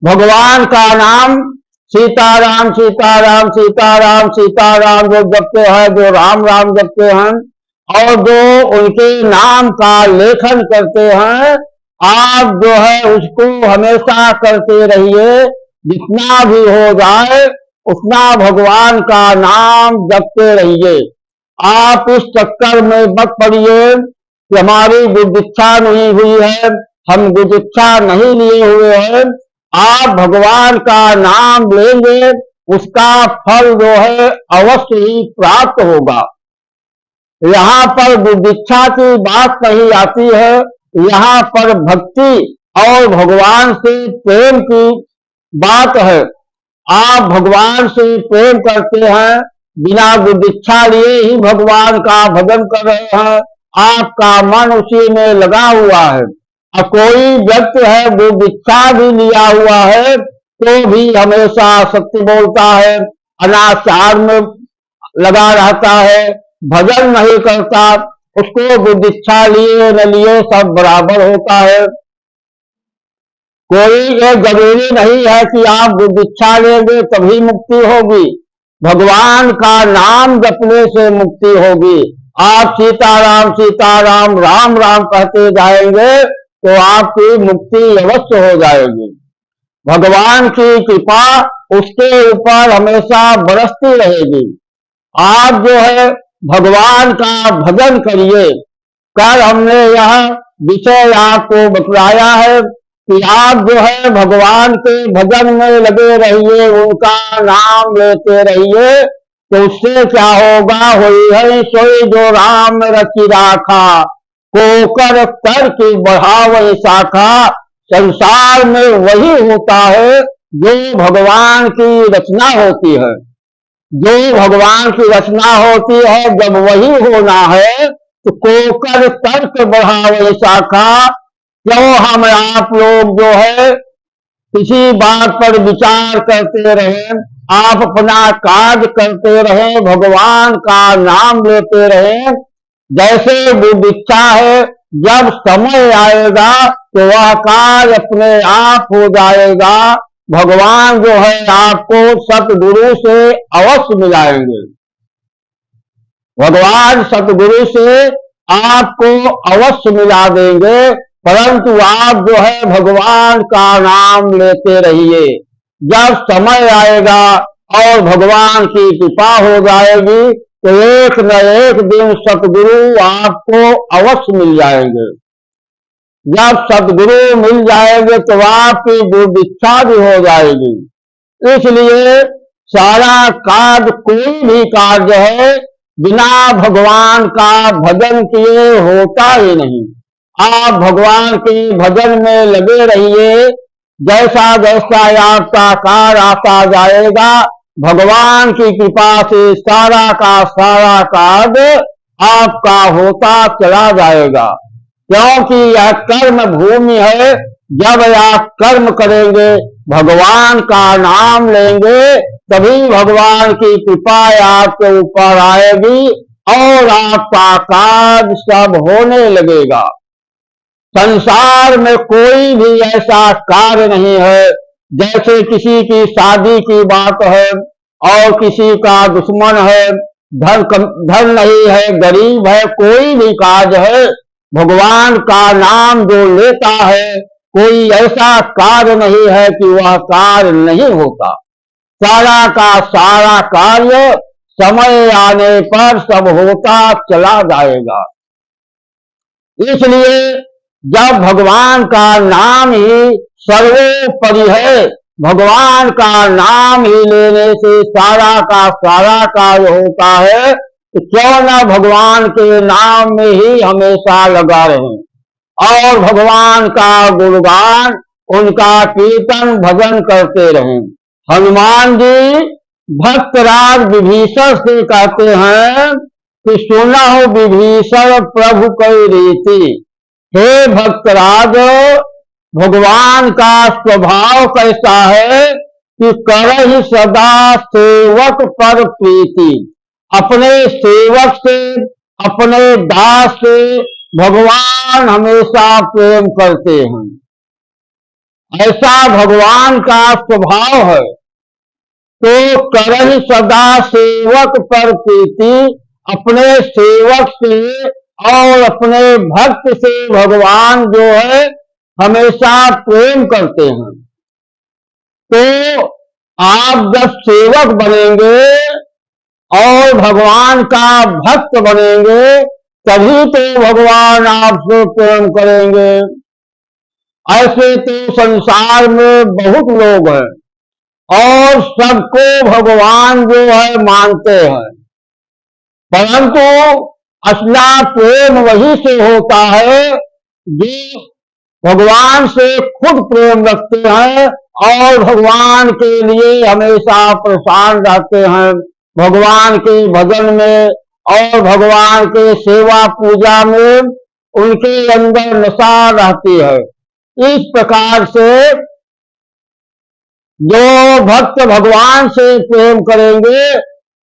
भगवान का नाम सीताराम सीताराम सीताराम सीताराम जो जपते हैं, जो राम राम जपते हैं और जो उनके नाम का लेखन करते हैं, आप जो है उसको हमेशा करते रहिए। जितना भी हो जाए उतना भगवान का नाम जपते रहिए। आप इस चक्कर में मत पड़िए कि हमारी गुरुदीक्षा नहीं हुई है, हम गुरुदीक्षा नहीं लिए हुए हैं। आप भगवान का नाम लेंगे, उसका फल जो है अवश्य ही प्राप्त होगा। यहाँ पर गुरुदीक्षा की बात नहीं आती है, यहाँ पर भक्ति और भगवान से प्रेम की बात है। आप भगवान से प्रेम करते हैं, बिना गुरुदीक्षा लिए ही भगवान का भजन कर रहे हैं, आपका मन उसी में लगा हुआ है। अब कोई व्यक्ति है गुरुदीक्षा भी लिया हुआ है तो भी हमेशा सत्य बोलता है, अनाचार में लगा रहता है, भजन नहीं करता, उसको गुरुदीक्षा लिए न लिए सब बराबर होता है। कोई ये जरूरी नहीं है कि आप गुरुदीक्षा लेंगे तभी मुक्ति होगी, भगवान का नाम जपने से मुक्ति होगी। आप सीताराम सीताराम राम राम कहते जाएंगे तो आपकी मुक्ति अवश्य हो जाएगी। भगवान की कृपा उसके ऊपर हमेशा बरसती रहेगी। आप जो है भगवान का भजन करिए। कल हमने यह विषय आपको बतलाया है कि आप जो है भगवान के भजन में लगे रहिए, उनका नाम लेते रहिए, तो उससे क्या होगा, होई है सोई जो राम रचि राखा, कोकर कर की बढ़ावे शाखा। संसार में वही होता है जो भगवान की रचना होती है। जो भगवान की रचना होती है, जब वही होना है तो कोकर तर्क बढ़ावे शाखा। क्यों हम आप लोग जो है किसी बात पर विचार करते रहे, आप अपना कार्य करते रहे, भगवान का नाम लेते रहे। जैसे गुरुदीक्षा है, जब समय आएगा तो वह कार्य अपने आप हो जाएगा। भगवान जो है आपको सतगुरु से अवश्य मिलाएंगे। भगवान सतगुरु से आपको अवश्य मिला देंगे, परंतु आप जो है भगवान का नाम लेते रहिए। जब समय आएगा और भगवान की कृपा हो जाएगी तो एक न एक दिन सतगुरु आपको अवश्य मिल जाएंगे। जब सतगुरु मिल जाएंगे तो आपकी गुरुदीक्षा भी हो जाएगी। इसलिए सारा कार्य, कोई भी कार्य है, बिना भगवान का भजन किए होता ही नहीं। आप भगवान के भजन में लगे रहिए। जैसा जैसा आपका कार्य आता जाएगा, भगवान की कृपा से सारा का सारा कार्य आपका होता चला जाएगा। क्योंकि यह कर्म भूमि है। जब आप कर्म करेंगे, भगवान का नाम लेंगे, तभी भगवान की कृपा आपके ऊपर आएगी और आपका कार्य सब होने लगेगा। संसार में कोई भी ऐसा कार्य नहीं है, जैसे किसी की शादी की बात है और किसी का दुश्मन है, धन नहीं है, गरीब है, कोई भी कार्य है, भगवान का नाम जो लेता है, कोई ऐसा कार्य नहीं है कि वह कार्य नहीं होता। सारा का सारा कार्य समय आने पर सब होता चला जाएगा। इसलिए जब भगवान का नाम ही सर्वोपरि है, भगवान का नाम ही लेने से सारा का सारा कार्य होता है, तो क्यों न भगवान के नाम में ही हमेशा लगा रहे और भगवान का गुणगान, उनका कीर्तन भजन करते रहें। हनुमान जी भक्तराज विभीषण से कहते हैं कि सुना हो विभीषण प्रभु कई रीति। हे भक्तराज, भगवान का स्वभाव कैसा है कि करहि सदा सेवक पर प्रीति। अपने सेवक से, अपने दास से भगवान हमेशा प्रेम करते हैं। ऐसा भगवान का स्वभाव है। तो करहि सदा सेवक पर प्रीति, अपने सेवक से और अपने भक्त से भगवान जो है हमेशा प्रेम करते हैं। तो आप जब सेवक बनेंगे और भगवान का भक्त बनेंगे तभी तो भगवान आपसे प्रेम करेंगे। ऐसे तो संसार में बहुत लोग हैं और सबको भगवान जो है मानते हैं, परंतु असला प्रेम वही से होता है जो भगवान से खुद प्रेम रखते हैं और भगवान के लिए हमेशा परेशान रहते हैं, भगवान के भजन में और भगवान के सेवा पूजा में उनके अंदर नशा रहती है। इस प्रकार से जो भक्त भगवान से प्रेम करेंगे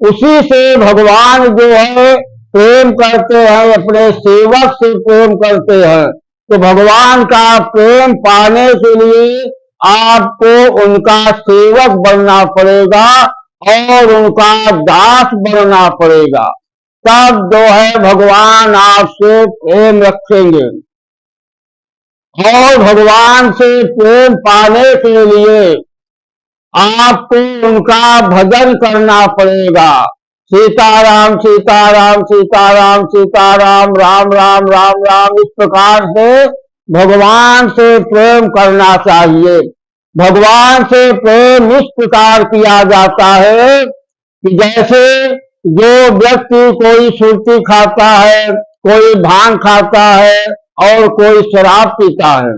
उसी से भगवान जो है प्रेम करते हैं, अपने सेवक से प्रेम करते हैं। तो भगवान का प्रेम पाने के लिए आपको उनका सेवक बनना पड़ेगा और उनका दास बनना पड़ेगा, तब जो है भगवान आपसे प्रेम रखेंगे। और भगवान से प्रेम पाने के लिए आपको उनका भजन करना पड़ेगा। सीताराम सीताराम सीताराम सीताराम राम राम राम राम, इस प्रकार से भगवान से प्रेम करना चाहिए। भगवान से प्रेम इस प्रकार किया जाता है कि जैसे जो व्यक्ति कोई सुर्ती खाता है, कोई भांग खाता है और कोई शराब पीता है,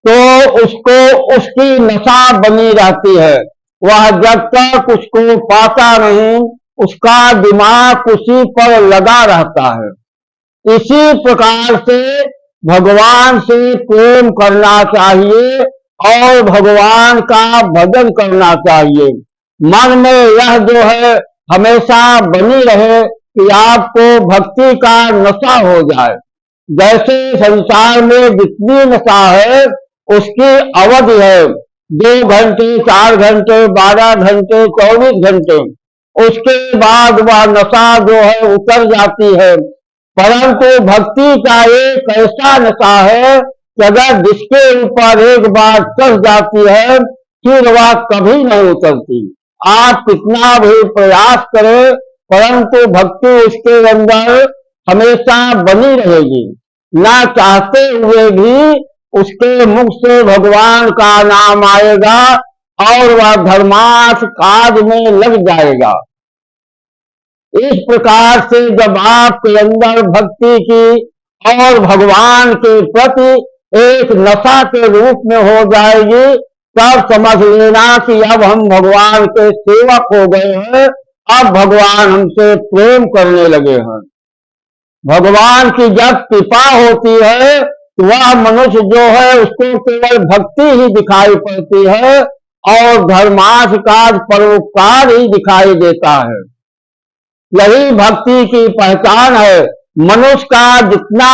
तो उसको उसकी नशा बनी रहती है। वह जब तक उसको पाता नहीं उसका दिमाग उसी पर लगा रहता है। इसी प्रकार से भगवान से प्रेम करना चाहिए और भगवान का भजन करना चाहिए। मन में यह जो है हमेशा बनी रहे कि आपको भक्ति का नशा हो जाए। जैसे संसार में जितनी नशा है उसकी अवधि है 2 घंटे 4 घंटे 12 घंटे 24 घंटे, उसके बाद वह नशा जो है उतर जाती है। परंतु भक्ति का एक ऐसा नशा है कि अगर जिसके ऊपर एक बार चढ़ जाती है फिर वह कभी नहीं उतरती। आप कितना भी प्रयास करें परंतु भक्ति उसके अंदर हमेशा बनी रहेगी। ना चाहते हुए भी उसके मुख से भगवान का नाम आएगा और वह धर्मार्थ काज में लग जाएगा। इस प्रकार से जब आपके अंदर भक्ति की और भगवान के प्रति एक नशा के रूप में हो जाएगी, तब समझ लेना कि अब हम भगवान के सेवक हो गए हैं, अब भगवान हमसे प्रेम करने लगे हैं। भगवान की जब कृपा होती है तो वह मनुष्य जो है उसको केवल भक्ति ही दिखाई पड़ती है और धर्मार्थ काज परोपकार ही दिखाई देता है। यही भक्ति की पहचान है। मनुष्य का जितना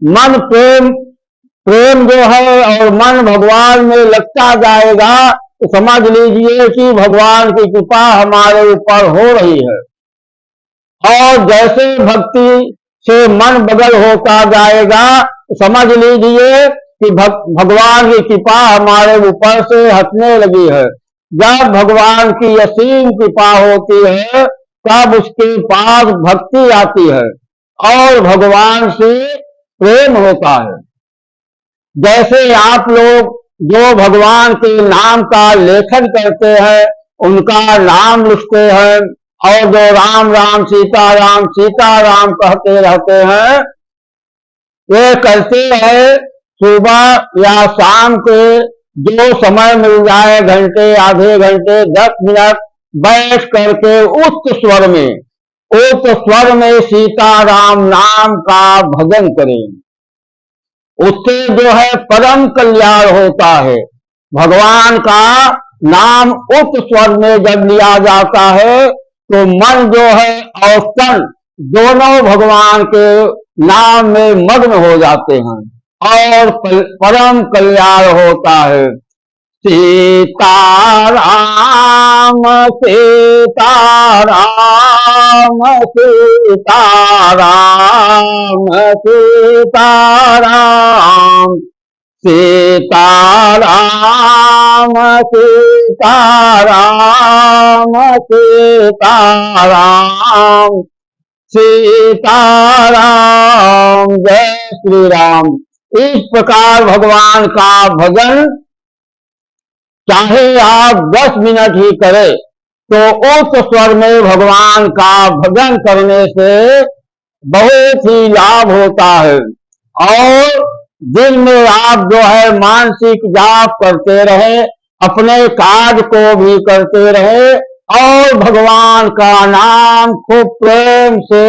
मन प्रेम जो है और मन भगवान में लगता जाएगा तो समझ लीजिए कि भगवान की कृपा हमारे ऊपर हो रही है। और जैसे भक्ति से मन बदल होता जाएगा तो समझ लीजिए कि भगवान की कृपा हमारे ऊपर से हटने लगी है। जब भगवान की असीम कृपा होती है तब उसके पास भक्ति आती है और भगवान से प्रेम होता है। जैसे आप लोग जो भगवान के नाम का लेखन करते हैं, उनका नाम लिखते हैं और जो राम राम सीताराम कहते रहते हैं, वे करते हैं सुबह या शाम के जो समय मिल जाए, घंटे आधे घंटे 10 मिनट बैठ करके उच्च स्वर में सीताराम नाम का भजन करें। उससे जो है परम कल्याण होता है। भगवान का नाम उच्च स्वर में जब लिया जाता है तो मन जो है और तन दोनों भगवान के नाम में मग्न हो जाते हैं और परम कल्याण होता है। सीताराम सीताराम सीताराम सीताराम सीताराम सीताराम सीताराम सीताराम। जय श्री राम। इस प्रकार भगवान का भजन चाहे आप 10 मिनट ही करें तो उच्च स्वर में भगवान का भजन करने से बहुत ही लाभ होता है। और दिन में आप जो है मानसिक जाप करते रहे, अपने कार्य को भी करते रहे और भगवान का नाम खूब प्रेम से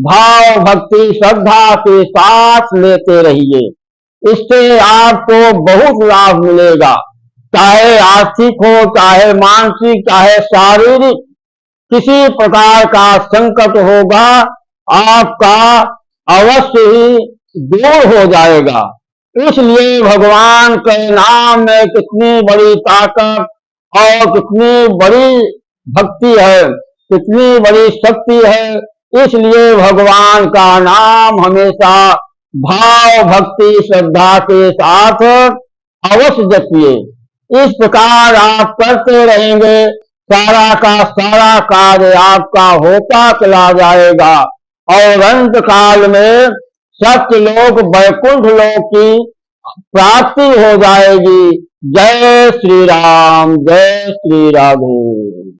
भाव भक्ति श्रद्धा के साथ लेते रहिए। इससे आपको बहुत लाभ मिलेगा, चाहे आर्थिक हो, चाहे मानसिक, चाहे शारीरिक, किसी प्रकार का संकट होगा आपका अवश्य ही दूर हो जाएगा। इसलिए भगवान के नाम में कितनी बड़ी ताकत और कितनी बड़ी भक्ति है, कितनी बड़ी शक्ति है। इसलिए भगवान का नाम हमेशा भाव भक्ति श्रद्धा के साथ अवश्य जपिए। इस प्रकार आप करते रहेंगे, सारा का सारा कार्य आपका होता चला जाएगा और अंत काल में सत्य लोक वैकुंठ लोक की प्राप्ति हो जाएगी। जय श्री राम, जय श्री राधे।